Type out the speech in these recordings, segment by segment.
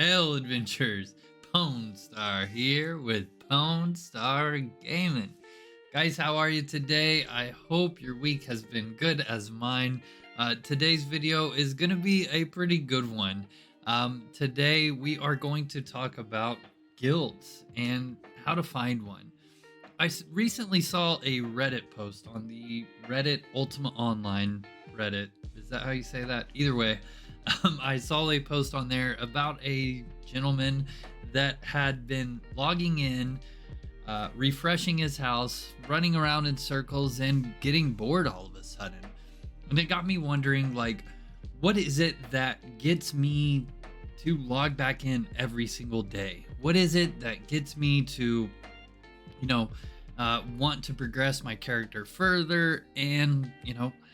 Hail Adventures! Pwn Star here with Pwn Star Gaming. Guys, how are you today? I hope your week has been good as mine. Today's video is going to be a pretty good one. Today we are going to talk about guilds and how to find one. I recently saw a Reddit post on the Reddit Ultima Online Reddit. Is that how you say that? Either way, I saw a post on there about a gentleman that had been logging in, refreshing his house, running around in circles, and getting bored all of a sudden. And it got me wondering, like, what is it that gets me to log back in every single day? What is it that gets me to, want to progress my character further and,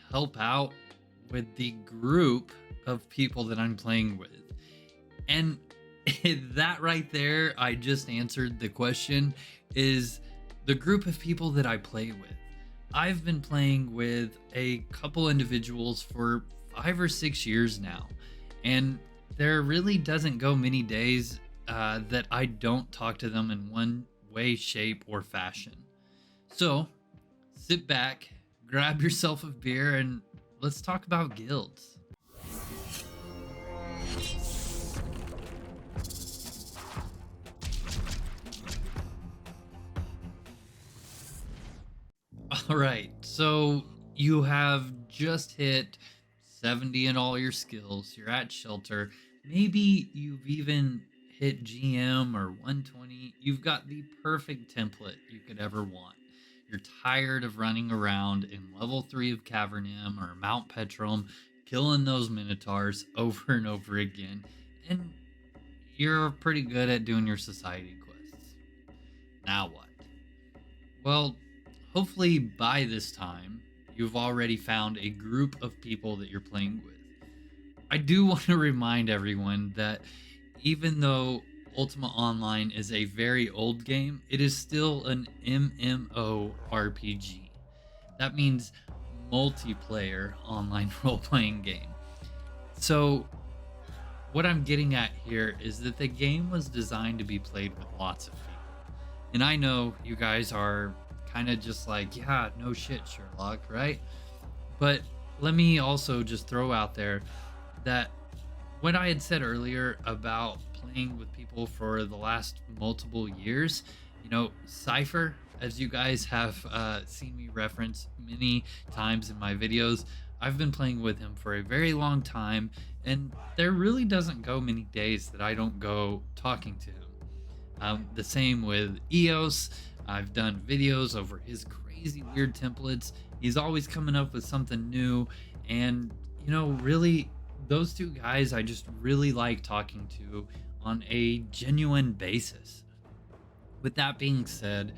help out with the group of people that I'm playing with? And that right there, I just answered the question, is the group of people that I play with. I've been playing with a couple individuals for 5 or 6 years now, and there really doesn't go many days that I don't talk to them in one way, shape, or fashion. So sit back, grab yourself a beer, and let's talk about guilds. All right, so you have just hit 70 in all your skills. You're at shelter. Maybe you've even hit GM or 120. You've got the perfect template you could ever want. You're tired of running around in level 3 of Cavernum or Mount Petrum, killing those Minotaurs over and over again, and you're pretty good at doing your society quests. Now what? Well, hopefully by this time, you've already found a group of people that you're playing with. I do want to remind everyone that even though Ultima Online is a very old game, it is still an MMORPG. That means multiplayer online role-playing game. So what I'm getting at here is that the game was designed to be played with lots of people. And I know you guys are kind of just like, yeah, no shit, Sherlock, right? But let me also just throw out there that what I had said earlier about playing with people for the last multiple years, Cypher, as you guys have seen me reference many times in my videos, I've been playing with him for a very long time, and there really doesn't go many days that I don't go talking to him. The same with EOS. I've done videos over his crazy weird templates. He's always coming up with something new, and really, those two guys I just really like talking to on a genuine basis. With that being said,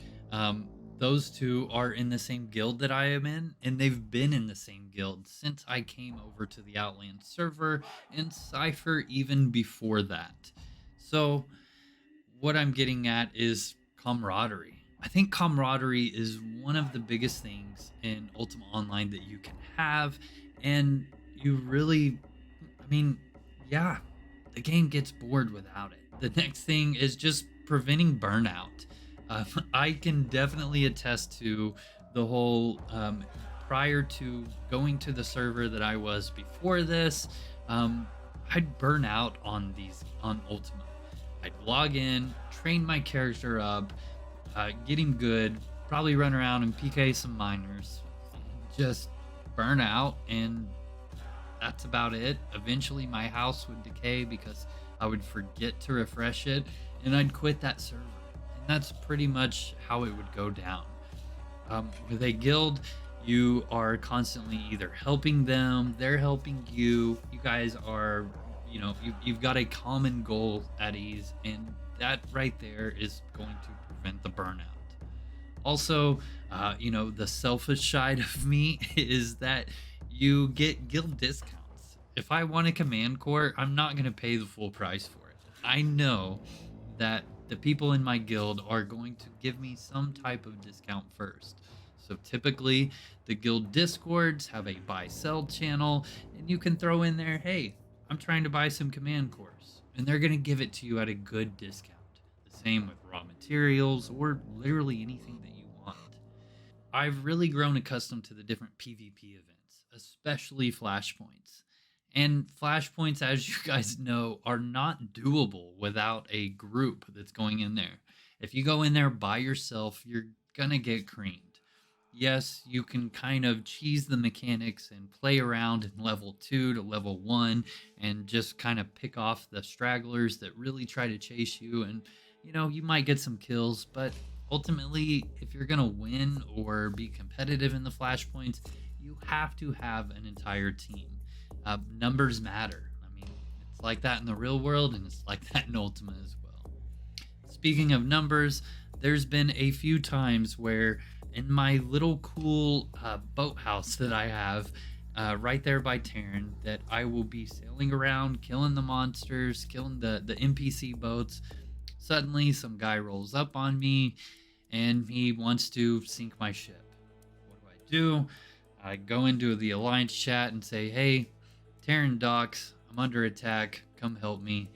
those two are in the same guild that I am in, and they've been in the same guild since I came over to the Outlands server, and Cypher even before that. So what I'm getting at is camaraderie. I think camaraderie is one of the biggest things in Ultima Online that you can have, and you really, the game gets bored without it. The next thing is just preventing burnout. I can definitely attest to the whole, prior to going to the server that I was before this, I'd burn out on Ultima. I'd log in, train my character up, get him good, probably run around and PK some miners, just burn out, and that's about it. Eventually my house would decay because I would forget to refresh it, and I'd quit that server. And that's pretty much how it would go down. With a guild, you are constantly either helping them, they're helping you. You guys are, you've got a common goal at ease, and that right there is going to prevent the burnout. Also, the selfish side of me is that you get guild discounts. If I want a command core, I'm not going to pay the full price for it. I know that the people in my guild are going to give me some type of discount first. So typically the guild discords have a buy sell channel, and you can throw in there, hey, I'm trying to buy some command cores. and they're going to give it to you at a good discount. The same with raw materials or literally anything that you want. I've really grown accustomed to the different PvP events, especially flashpoints. And flashpoints, as you guys know, are not doable without a group that's going in there. If you go in there by yourself, you're gonna get creamed. Yes, you can kind of cheese the mechanics and play around in level 2 to level 1 and just kind of pick off the stragglers that really try to chase you. And, you might get some kills, but ultimately, if you're going to win or be competitive in the flashpoints, you have to have an entire team. Numbers matter. I mean, it's like that in the real world, and it's like that in Ultima as well. Speaking of numbers, there's been a few times where in my little cool boathouse that I have right there by Terran, that I will be sailing around, killing the monsters, killing the NPC boats. Suddenly, some guy rolls up on me and he wants to sink my ship. What do? I go into the Alliance chat and say, hey, Terran docks, I'm under attack, come help me.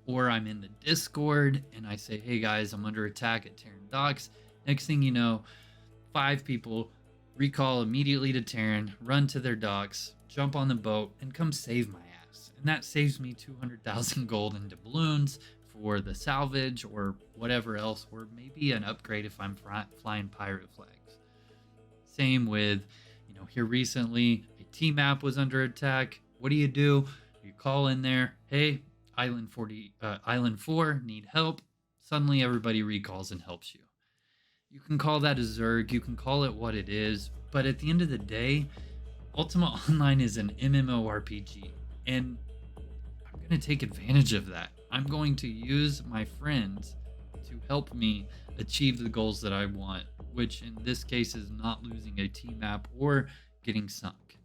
Or I'm in the Discord and I say, hey guys, I'm under attack at Terran docks. Next thing you know, 5 people recall immediately to Terran, run to their docks, jump on the boat, and come save my ass. And that saves me 200,000 gold into balloons for the salvage or whatever else, or maybe an upgrade if I'm flying pirate flags. Same with, here recently, a T-map was under attack. What do? You call in there, hey, Island 4, need help. Suddenly everybody recalls and helps you. You can call that a Zerg, you can call it what it is, but at the end of the day, Ultima Online is an MMORPG, and I'm going to take advantage of that. I'm going to use my friends to help me achieve the goals that I want, which in this case is not losing a T-map or getting sunk.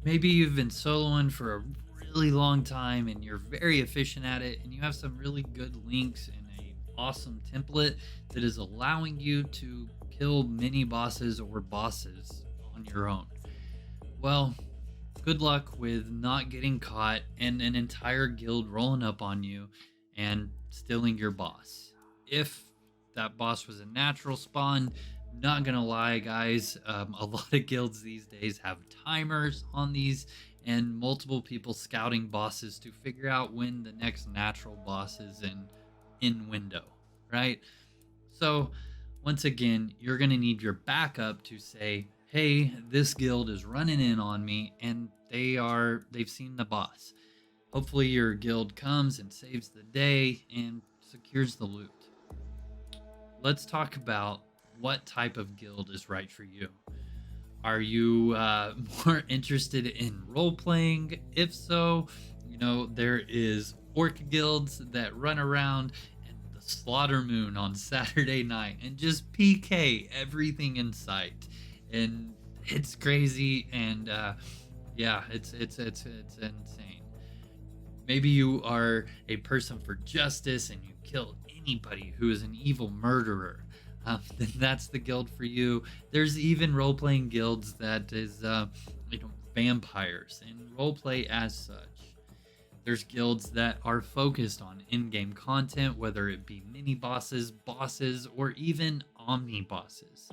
Maybe you've been soloing for a really long time and you're very efficient at it, and you have some really good links and an awesome template that is allowing you to kill mini bosses or bosses on your own. Well, good luck with not getting caught and an entire guild rolling up on you and stealing your boss. If that boss was a natural spawn, not gonna lie, guys, a lot of guilds these days have timers on these and multiple people scouting bosses to figure out when the next natural boss is in window, right? So once again, you're gonna need your backup to say, hey, this guild is running in on me and they've seen the boss. Hopefully your guild comes and saves the day and secures the loot. Let's talk about what type of guild is right for you. Are you more interested in role-playing? If so, there is orc guilds that run around and the slaughter moon on Saturday night and just PK everything in sight. And it's crazy, and it's insane. Maybe you are a person for justice and you kill anybody who is an evil murderer. Then that's the guild for you. There's even role-playing guilds that is, vampires and roleplay as such. There's guilds that are focused on in-game content, whether it be mini bosses, bosses, or even omni bosses.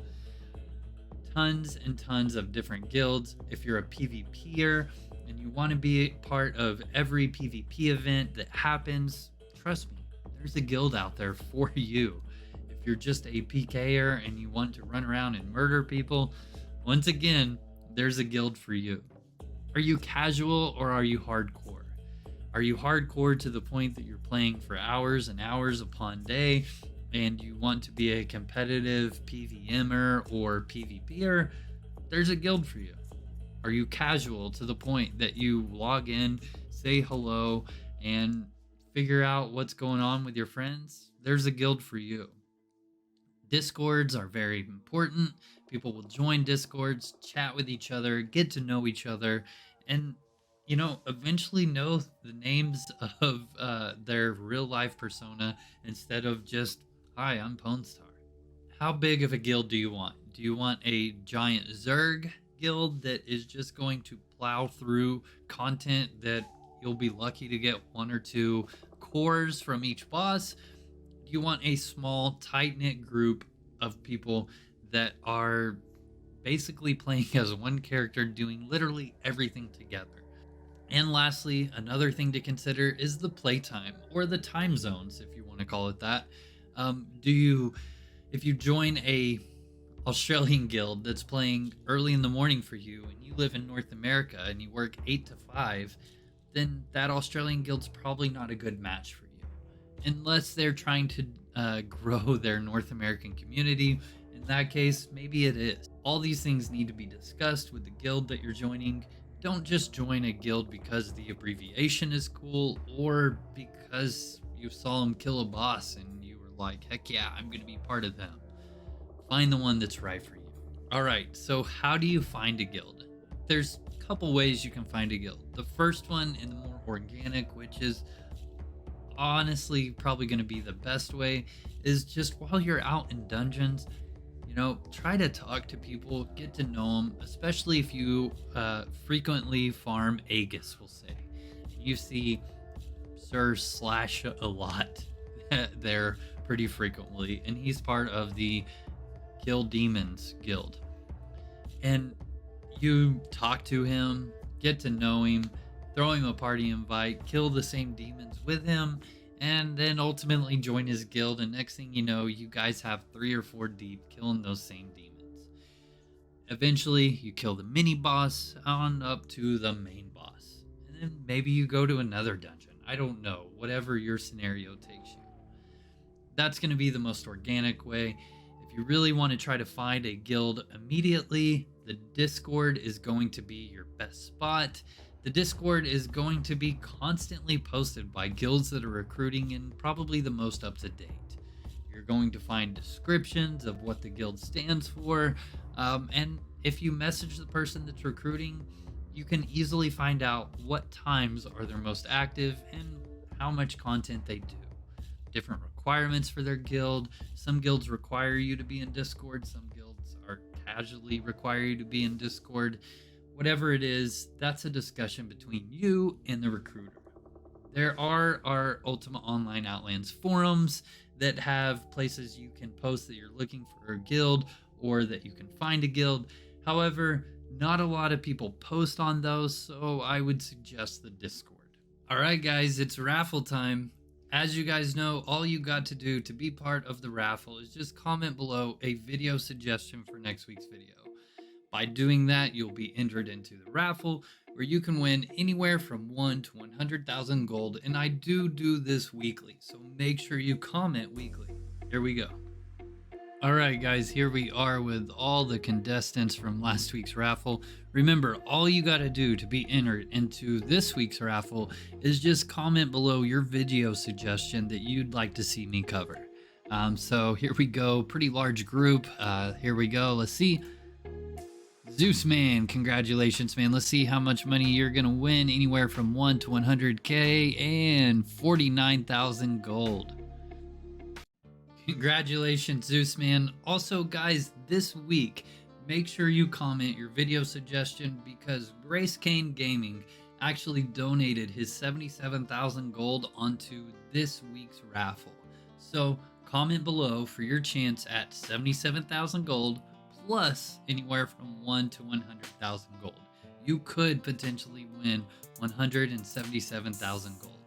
Tons and tons of different guilds. If you're a PvPer and you want to be part of every PvP event that happens, trust me, there's a guild out there for you. If you're just a PKer and you want to run around and murder people, once again, there's a guild for you. Are you casual or are you hardcore? Are you hardcore to the point that you're playing for hours and hours upon day and you want to be a competitive PvMer or PvPer? There's a guild for you. Are you casual to the point that you log in, say hello, and figure out what's going on with your friends? There's a guild for you. Discords are very important. People will join Discords, chat with each other, get to know each other, and eventually know the names of their real life persona instead of just, hi, I'm Pwnstar. How big of a guild do you want? Do you want a giant Zerg guild that is just going to plow through content that you'll be lucky to get 1 or 2 cores from each boss? Do you want a small, tight-knit group of people that are basically playing as one character, doing literally everything together? And lastly, another thing to consider is the playtime, or the time zones, if you want to call it that. If you join a Australian guild that's playing early in the morning for you, and you live in North America and you work 8 to 5, then that Australian guild's probably not a good match for you, unless they're trying to grow their North American community. In that case, maybe it is. All these things need to be discussed with the guild that you're joining. Don't just join a guild because the abbreviation is cool, or because you saw them kill a boss and you were like, heck yeah, I'm going to be part of them. Find the one that's right for you. All right, so how do you find a guild? There's a couple ways you can find a guild. The first one, and the more organic, which is honestly probably going to be the best way, is just while you're out in dungeons, try to talk to people, get to know them, especially if you frequently farm Aegis, we'll say. You see Sir Slash a lot there pretty frequently, and he's part of the Kill Demons guild. And you talk to him, get to know him, throw him a party invite, kill the same demons with him, and then ultimately join his guild. And next thing you know, you guys have 3 or 4 deep killing those same demons. Eventually, you kill the mini boss on up to the main boss. And then maybe you go to another dungeon. I don't know, whatever your scenario takes you. That's going to be the most organic way. If you really want to try to find a guild immediately, the Discord is going to be your best spot. The Discord is going to be constantly posted by guilds that are recruiting and probably the most up to date. You're going to find descriptions of what the guild stands for. And if you message the person that's recruiting, you can easily find out what times are their most active and how much content they do. Different requirements for their guild. Some guilds require you to be in Discord. Some guilds are casually require you to be in Discord. Whatever it is, that's a discussion between you and the recruiter. There are our Ultima Online Outlands forums that have places you can post that you're looking for a guild, or that you can find a guild. However, not a lot of people post on those, so I would suggest the Discord. All right, guys, it's raffle time. As you guys know, all you got to do to be part of the raffle is just comment below a video suggestion for next week's video. By doing that, you'll be entered into the raffle, where you can win anywhere from 1 to 100,000 gold, and I do this weekly, so make sure you comment weekly. Here we go. All right, guys, here we are with all the contestants from last week's raffle. Remember, all you got to do to be entered into this week's raffle is just comment below your video suggestion that you'd like to see me cover. So here we go, pretty large group. Here we go, let's see. Zeus Man, congratulations, man. Let's see how much money you're gonna win. Anywhere from 1 to 100k and 49,000 gold. Congratulations, Zeus Man. Also, guys, this week, make sure you comment your video suggestion, because Grace Kane Gaming actually donated his 77,000 gold onto this week's raffle. So comment below for your chance at 77,000 gold, plus anywhere from 1 to 100,000 gold. You could potentially win 177,000 gold.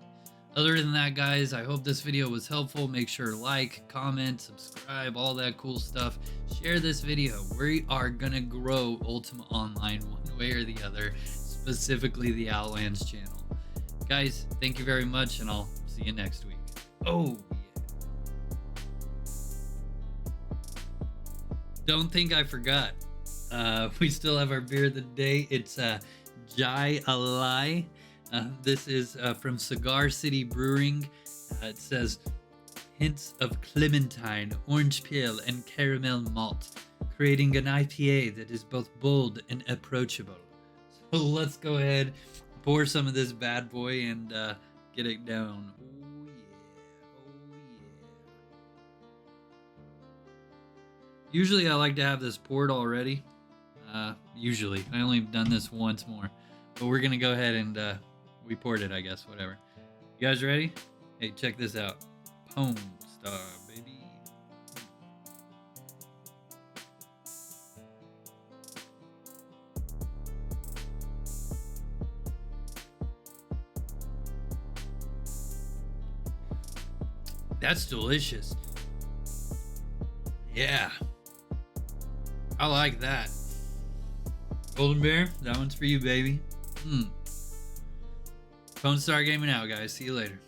Other than that, guys, I hope this video was helpful. Make sure to like, comment, subscribe, all that cool stuff. Share this video. We are gonna grow Ultima Online one way or the other, specifically the Outlands channel. Guys, thank you very much, and I'll see you next week. Oh, don't think I forgot. We still have our beer of the day. It's Jai Alai. This is from Cigar City Brewing. It says hints of clementine, orange peel, and caramel malt, creating an IPA that is both bold and approachable. So let's go ahead, pour some of this bad boy, and get it down. Oh yeah, oh yeah. Usually I like to have this poured already. Usually. I only done this once more. But we're gonna go ahead and we poured it, I guess, whatever. You guys ready? Hey, check this out. Pwn Star, baby. That's delicious. Yeah. I like that. Golden Bear, that one's for you, baby. Pwn Star Gaming out, guys. See you later.